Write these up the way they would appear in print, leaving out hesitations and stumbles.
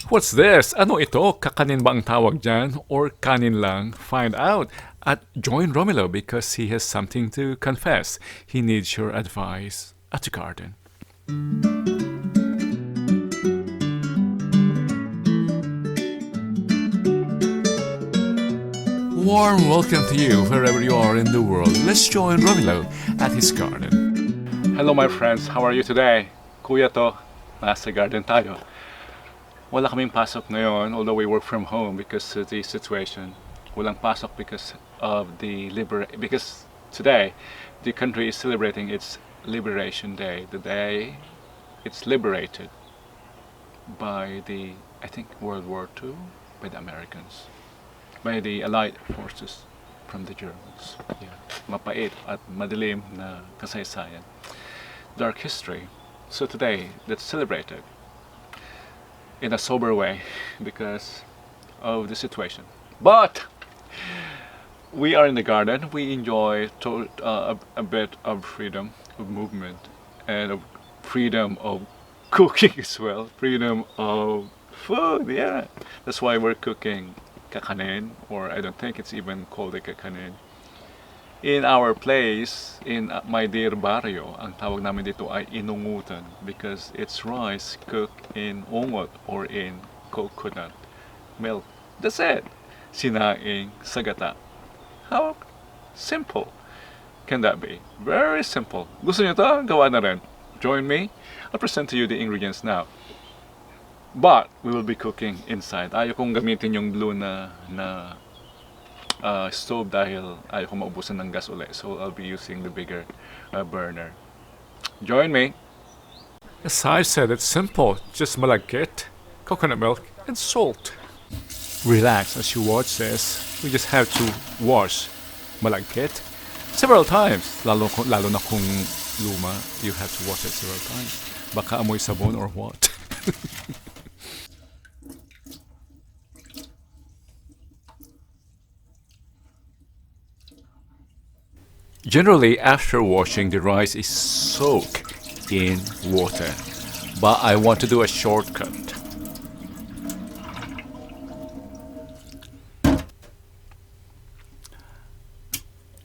What's this? Ano ito? Kakanin ba ang tawag dyan? Or kanin lang? Find out. At join Romelo because he has something to confess. He needs your advice at the garden. Warm welcome to you wherever you are in the world. Let's join Romelo at his garden. Hello my friends, how are you today? Kuya to, nasa garden tayo. Wala kaming pasok ngayon, although we work from home because of the situation. Walang pasok because of because today the country is celebrating its Liberation Day. The day it's liberated by the, I think, World War II, by the Americans, by the Allied forces from the Germans. Yeah. Mapait at madilim na kasaysayan. Dark history. So today, that's celebrated in a sober way because of the situation. But we are in the garden. We enjoy a bit of freedom of movement and of freedom of cooking as well. Freedom of food, yeah. That's why we're cooking kakanin, or I don't think it's even called a kakanin. In our place, in my dear barrio, ang tawag namin dito ay inungutan because it's rice cooked in ungot or in coconut milk. That's it. Sinaing sa gata. How simple can that be? Very simple. Gusto niyo to? Gawa na rin. Join me. I'll present to you the ingredients now. But we will be cooking inside. Ayaw kong gamitin yung blue na stove dahil ayaw ko maubusan ng gas ulit. So I'll be using the bigger burner. Join me. As I said, it's simple. Just malagkit, coconut milk, and salt. Relax as you watch this. We just have to wash malagkit several times. Lalo na kung luma, you have to wash it several times. Baka amoy sabon or what. Generally, after washing, the rice is soaked in water. But I want to do a shortcut.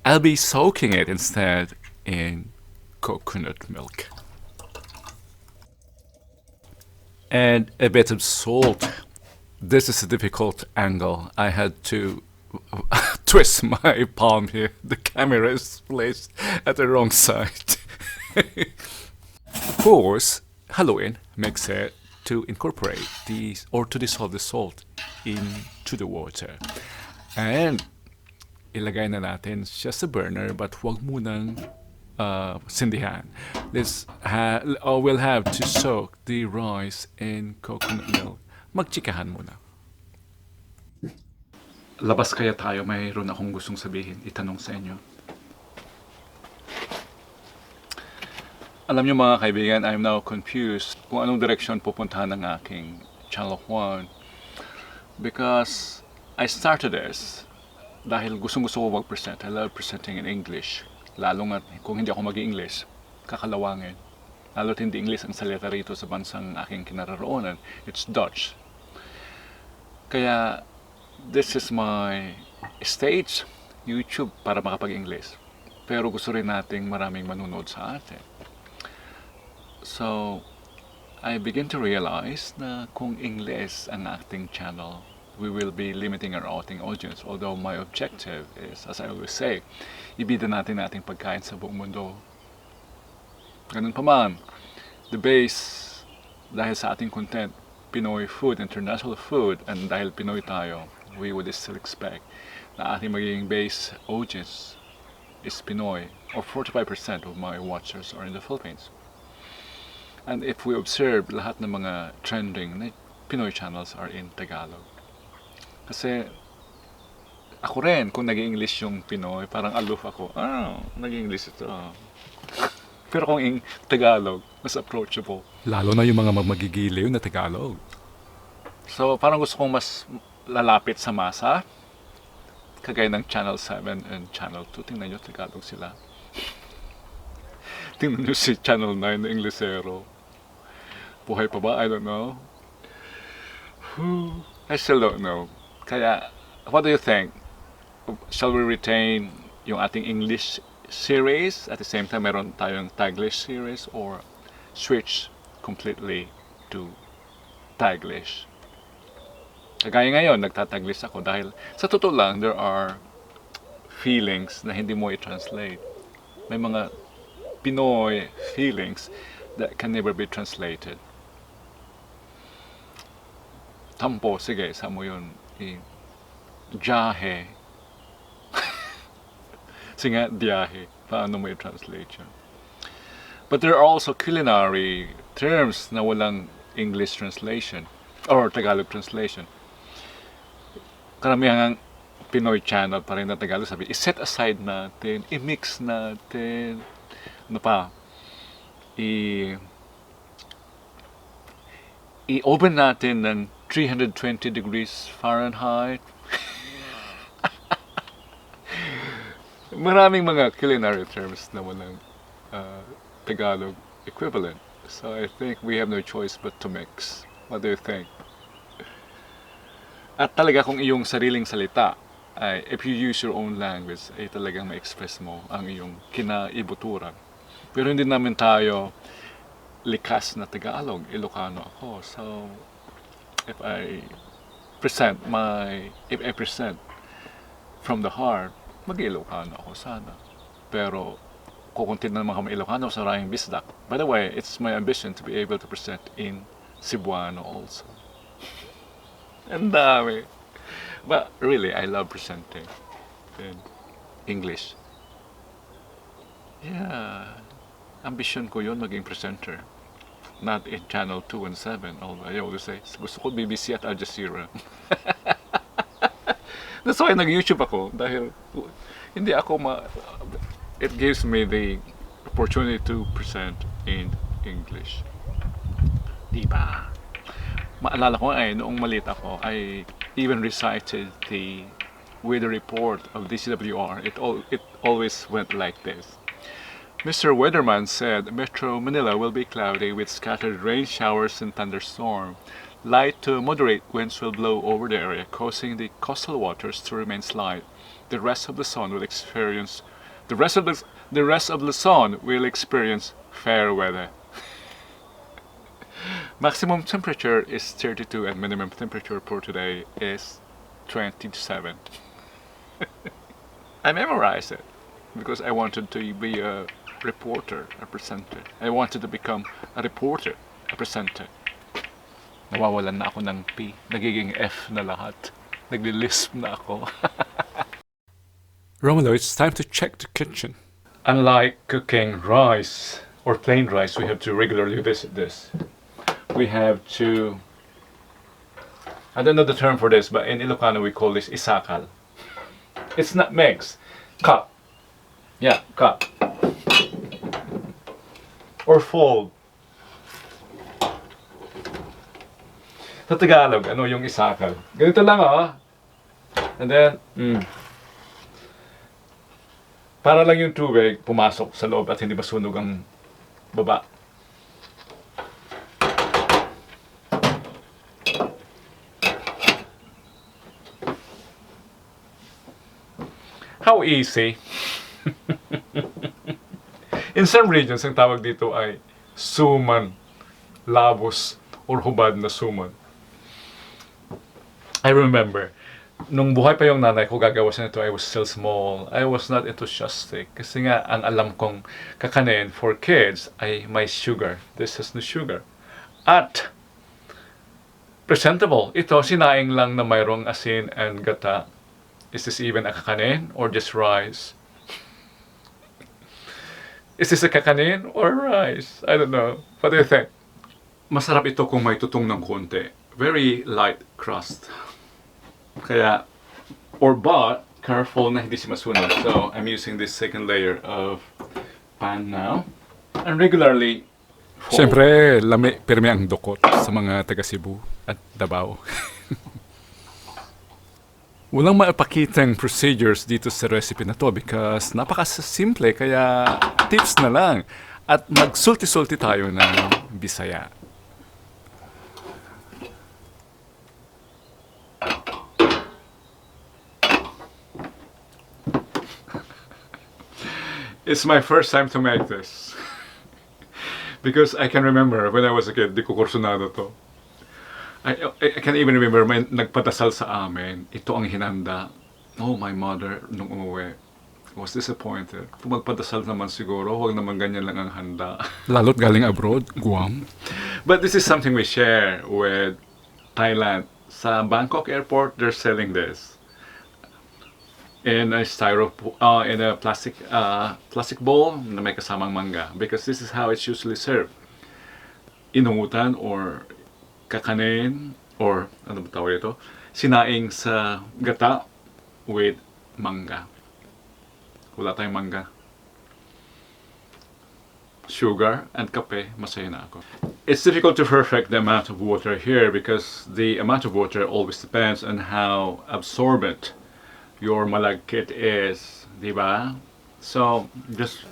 I'll be soaking it instead in coconut milk. And a bit of salt. This is a difficult angle. I had to twist my palm here. The camera is placed at the wrong side. Of course, Halloween makes it to incorporate these or to dissolve the salt into the water. And ilagay na natin siya sa burner but huwag munang sindihan. We'll have to soak the rice in coconut milk. Magchikahan muna. Labas kaya tayo, mayroon akong gustong sabihin, itanong sa inyo. Alam niyo mga kaibigan, I'm now confused kung anong direksyon pupuntahan ng aking Channel 1 because I started this dahil gustong-gusto ko mag-present. I love presenting in English. Lalo nga kung hindi ako mag-English, kakalawangin. Lalo't hindi English ang salita rito sa bansang aking kinaroroonan. It's Dutch. Kaya this is my stage, YouTube, para makapag-English. Pero gusto rin nating maraming manunood sa atin. So, I begin to realize na kung English ang ating channel, we will be limiting our ating audience. Although my objective is, as I always say, ibida natin ating pagkain sa buong mundo. Ganun pa man, the base, dahil sa ating content, Pinoy food, international food, and dahil Pinoy tayo, we would still expect na ating magiging base audience is Pinoy, or 45% of my watchers are in the Philippines. And if we observe, lahat ng mga trending na Pinoy channels are in Tagalog. Kasi ako rin, kung nag-English yung Pinoy, parang aloof ako. Nag-English ito. Pero kung Tagalog, mas approachable. Lalo na yung mga magigiliw na Tagalog. So parang gusto kong mas lalapit sa masa, kagaya ng Channel 7 and Channel 2. Tingnan nyo, Tagalog sila. Tingnan nyo si Channel 9 na Inglesero. Buhay pa ba? I don't know. I still don't know. Kaya, what do you think? Shall we retain yung ating English series at the same time meron tayong TAGLISH series or switch completely to TAGLISH? Kagaya ngayon, nagtataglish ako dahil sa totoo lang, there are feelings na hindi mo i-translate. May mga Pinoy feelings that can never be translated. Tampo, sige, sa mo yun. Jahe. Sige nga, diyahe. Paano mo i-translate yun? But there are also culinary terms na walang English translation or Tagalog translation. Karamihan ng Pinoy channel pa rin na Tagalog sabi, i-set aside natin, i-mix natin, ano pa, i-oven natin ng 320 degrees Fahrenheit. Maraming mga culinary terms na walang Tagalog equivalent. So I think we have no choice but to mix. What do you think? At talaga kung iyong sariling salita, ay, if you use your own language, ay talagang ma-express mo ang iyong kinaibuturan. Pero hindi namin tayo likas na Tagalog, Ilocano ako. So, if I present from the heart, mag-Ilocano ako sana. Pero, kukuntin na mga Ilocano sa Rayang Bisdak. By the way, it's my ambition to be able to present in Cebuano also. Ang dami. But really, I love presenting in English. Yeah. Ambition ko yun, maging presenter. Not in Channel 2 and 7. Although I always say, gusto ko BBC at Al Jazeera. That's why nag-YouTube ako. Dahil hindi ako it gives me the opportunity to present in English. Diba? Maalala ko ay noong maliit ako, I even recited the weather report of DCWR. It always went like this. Mr. Weatherman said Metro Manila will be cloudy with scattered rain showers and thunderstorm. Light to moderate winds will blow over the area, causing the coastal waters to remain slight. The rest of Luzon will experience fair weather. Maximum temperature is 32 and minimum temperature for today is 27. I memorized it because I wanted to be a reporter, a presenter. I wanted to become a reporter, a presenter. Nawawalan na ako ng P. Nagiging F na lahat. Nagli-lisp na ako. Romulo, it's time to check the kitchen. Unlike cooking rice or plain rice, we have to regularly visit this. We have to, I don't know the term for this, but in Ilocano we call this isakal. It's not mix. Cut. Yeah, cut. Or fold. Sa Tagalog, ano yung isakal? Ganito lang And then, para lang yung tubig pumasok sa loob at hindi masunog ang baba. How easy. In some regions, ang tawag dito ay suman, labos, or hubad na suman. I remember, nung buhay pa yung nanay ko, gagawa siya nito, I was still small. I was not enthusiastic. Kasi nga, ang alam kong kakanin for kids ay may sugar. This has no sugar. At, presentable. Ito, sinaing lang na mayroong asin and gata. Is this even a kakanin or just rice? Is this a kakanin or rice? I don't know. What do you think? Masarap ito kung may tutong ng konti. Very light crust. Kaya, but careful na hindi siya masunog. So, I'm using this second layer of pan now. And regularly fold. Siyempre, pirmi ang dukot sa mga taga Cebu at Davao. Walang maipakitang procedures dito sa recipe na to because napaka-simple, kaya tips na lang. At magsulti-sulti tayo ng Bisaya. It's my first time to make this. Because I can remember when I was a kid, di ko kursunado to. I can even remember may nagpadasal sa amin. Ito ang hinanda. Oh, my mother, nung umuwi, was disappointed. Kung magpadasal naman siguro, huwag naman ganyan lang ang handa. Lalot galing abroad, Guam. But this is something we share with Thailand. Sa Bangkok airport, they're selling this. In a in a plastic bowl na may kasamang mangga, because this is how it's usually served. Inungutan or kakanin or ano ba tawag ito? Sinaing sa gata with mangga. Wala tayong mangga. Sugar and kape, masaya na ako. It's difficult to perfect the amount of water here because the amount of water always depends on how absorbent your malagkit is, di ba? So, just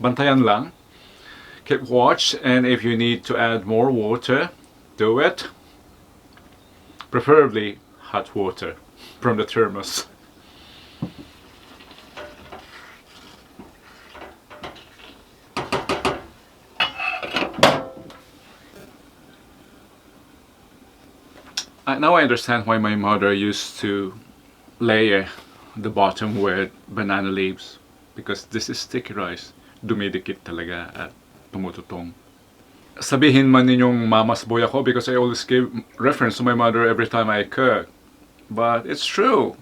bantayan lang. Keep watch, and if you need to add more water, do it. Preferably hot water from the thermos. Now I understand why my mother used to layer the bottom with banana leaves, because this is sticky rice. Dumidikit talaga at tumututong. Sabihin man ninyong mama's boy ako because I always give reference to my mother every time I cook. But it's true.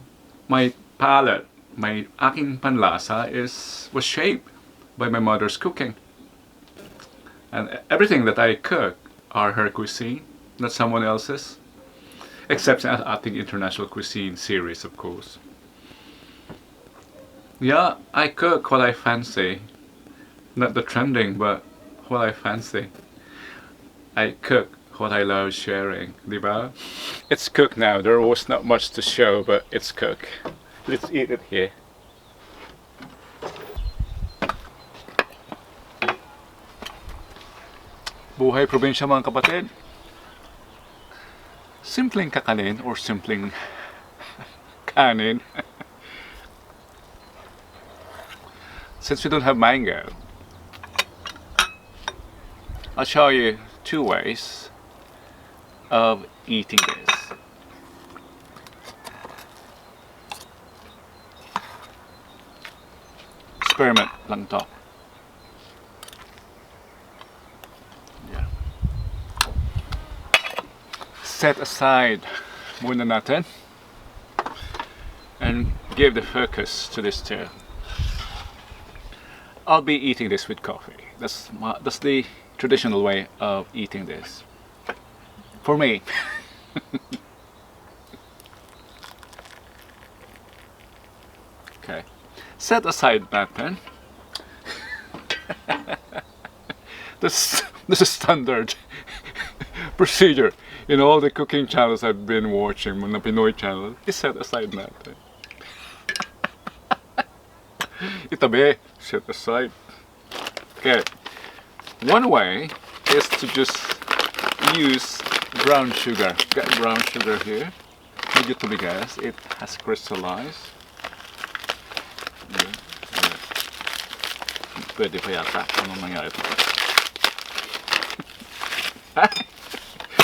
My palate, my aking panlasa was shaped by my mother's cooking. And everything that I cook are her cuisine, not someone else's. Except sa ating international cuisine series, of course. Yeah, I cook what I fancy. Not the trending, but what I fancy. I cook what I love sharing, diba? It's cooked now. There was not much to show, but it's cooked. Let's eat it here. Buhay probinsya mga kapatid. Simpleng kakanin or simpleng kanin. Since we don't have mango, I'll show you two ways of eating this. Experiment lang to. Yeah. Set aside muna natin and give the focus to this too. I'll be eating this with coffee. That's the traditional way of eating this. For me. Okay. Set aside natin. This is standard procedure in all the cooking channels I've been watching, mga Pinoy channel. Set aside natin. Itabi, set aside. Okay. One way is to just use brown sugar. Got brown sugar here. Medyo tubigas. It has crystallized. Yeah. Pwede pa yata. Anong nangyari ito?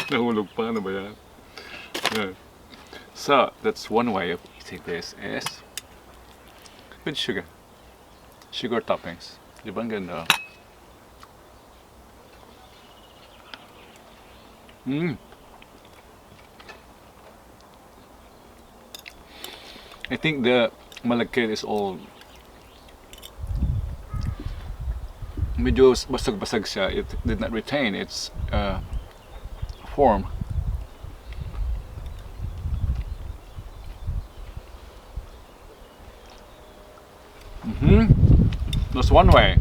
Nahulog pa. Ano ba yan? Yeah. So, that's one way of eating this is with sugar. Sugar toppings. Di ba ang ganda? I think the malagkit is all medyo basag-basag siya. It did not retain its form. That's one way.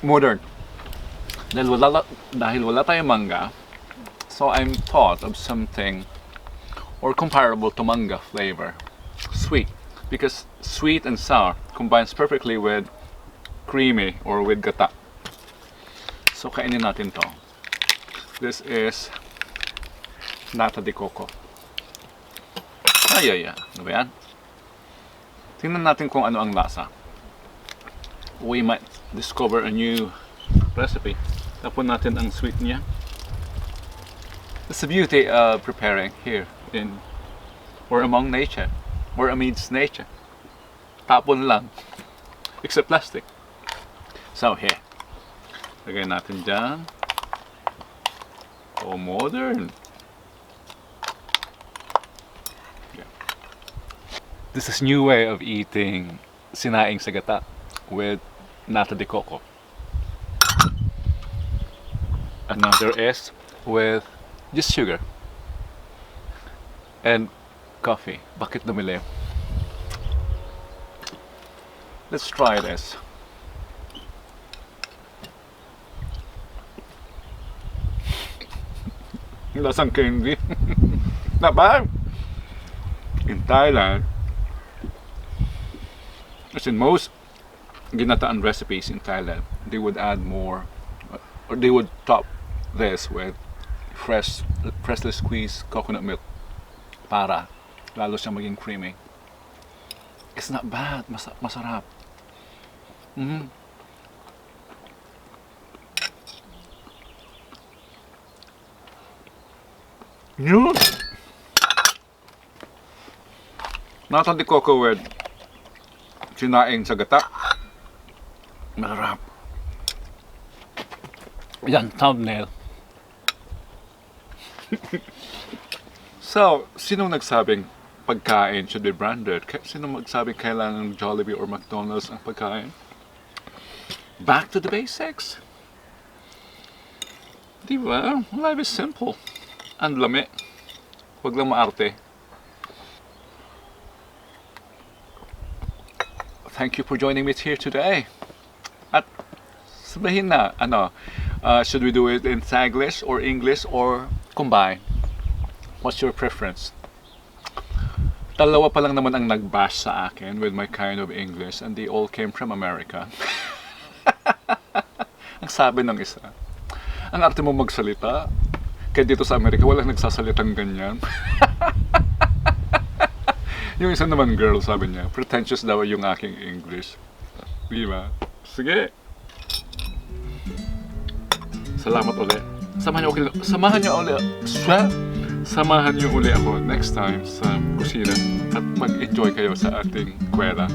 Modern. Dahil wala tayong mangga, so I'm thought of something or comparable to manga flavor. Sweet. Because sweet and sour combines perfectly with creamy or with gata. So kainin natin to. This is nata de coco. Ay. Ano ba yan? Tingnan natin kung ano ang lasa. We might discover a new recipe. Tapon natin ang sweet niya. That's the beauty of preparing here in or among nature or amidst nature. Tapon lang. Except plastic. So here. Lagay natin dyan. Oh, modern. Yeah. This is new way of eating sinaing sa gata with nata de coco. Another is with just sugar and coffee. Bakit dumili? Let's try this. Lasang candy. Not bad. In Thailand, as in most ginataan recipes in Thailand, they would add more, or they would top this with freshly squeezed coconut milk para lalo siyang maging creamy. It's not bad. Masarap. Yun! Nata de coco with sinaing sa gata. Masarap. Yan, thumbnail. So, sino nagsabing pagkain should be branded? Sino magsabing kailangan Jollibee or McDonald's ang pagkain? Back to the basics. Diba? Life is simple. Ang lami. Huwag lang maarte. Thank you for joining me here today. At sabihin na, should we do it in TAGLISH or English or combine? What's your preference? Dalawa pa lang naman ang nag-bash sa akin with my kind of English and they all came from America. Ang sabi ng isa, ang arte mo magsalita, kaya dito sa Amerika walang nagsasalitang ganyan. Yung isa naman girl, sabi niya, pretentious daw yung aking English. Diba? Sige. Salamat ulit. Samahan niyo uli ako next time sa kusina at mag-enjoy kayo sa ating kwela.